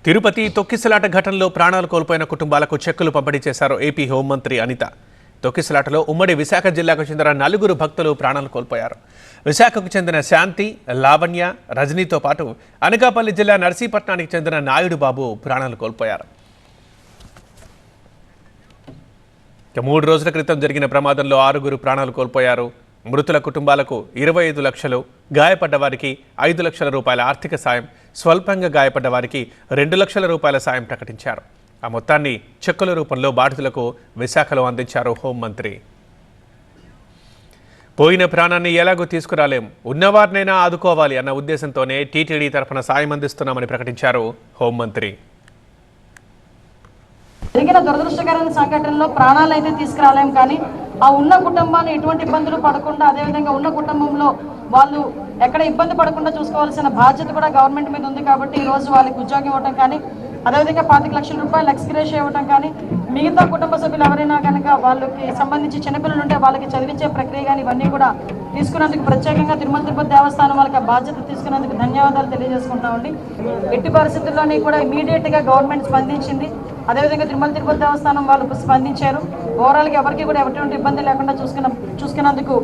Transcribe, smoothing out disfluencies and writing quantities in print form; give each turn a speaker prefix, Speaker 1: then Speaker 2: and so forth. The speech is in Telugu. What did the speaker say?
Speaker 1: తిరుపతి తొక్కిసలాట ఘటనలో ప్రాణాలు కోల్పోయిన కుటుంబాలకు చెక్కులు పంపిణీ చేశారు ఏపీ హోంమంత్రి అనిత. తొక్కిసలాటలో ఉమ్మడి విశాఖ జిల్లాకు చెందిన 4 భక్తులు ప్రాణాలు కోల్పోయారు. విశాఖకు చెందిన శాంతి, లావణ్య, రజనీతో పాటు అనకాపల్లి జిల్లా నర్సీపట్నానికి చెందిన నాయుడు బాబు ప్రాణాలు కోల్పోయారు. 3 రోజుల క్రితం జరిగిన ప్రమాదంలో 6 ప్రాణాలు కోల్పోయారు. మృతుల కుటుంబాలకు 25 లక్షలు, గాయపడ్డ వారికి 5 లక్షల రూపాయల ఆర్థిక సాయం, స్వల్పంగా గాయపడ్డ వారికి 2 లక్షల రూపాయల సాయం ప్రకటించారు. ఆ మొత్తాన్ని చెక్కుల రూపంలో బాధితులకు విశాఖలో అందించారు హోంమంత్రి. పోయిన ప్రాణాన్ని ఎలాగూ తీసుకురాలేం, ఉన్నవారినైనా ఆదుకోవాలి అన్న ఉద్దేశంతోనే టీటీడీ తరఫున సాయం అందిస్తున్నామని ప్రకటించారు హోంమంత్రి.
Speaker 2: జరిగిన దురదృష్టకరమైన సంఘటనలో ప్రాణాలు అయితే తీసుకురాలేం, కానీ ఆ ఉన్న కుటుంబాన్ని ఎటువంటి ఇబ్బందులు పడకుండా, అదేవిధంగా ఉన్న కుటుంబంలో వాళ్ళు ఎక్కడ ఇబ్బంది పడకుండా చూసుకోవాల్సిన బాధ్యత కూడా గవర్నమెంట్ మీద ఉంది. కాబట్టి ఈరోజు వాళ్ళకి ఉద్యోగం ఇవ్వడం కానీ, అదేవిధంగా 25 లక్షల రూపాయలు ఎక్స్గ్రేషియా ఇవ్వడం కానీ, మిగతా కుటుంబ సభ్యులు ఎవరైనా కనుక వాళ్ళకి సంబంధించి చిన్నపిల్లలు ఉంటే వాళ్ళకి చదివించే ప్రక్రియ కానీ ఇవన్నీ కూడా తీసుకున్నందుకు ప్రత్యేకంగా తిరుపతి దేవస్థానం వాళ్ళకి ఆ బాధ్యత తీసుకున్నందుకు ధన్యవాదాలు తెలియజేసుకుంటామండి. ఎట్టి పరిస్థితుల్లోని కూడా ఇమీడియట్గా గవర్నమెంట్ స్పందించింది. అదేవిధంగా తిరుపతి దేవస్థానం వాళ్ళు స్పందించారు. ఓవరాల్గా ఎవరికి కూడా ఎటువంటి ఇబ్బంది లేకుండా చూసుకున్నందుకు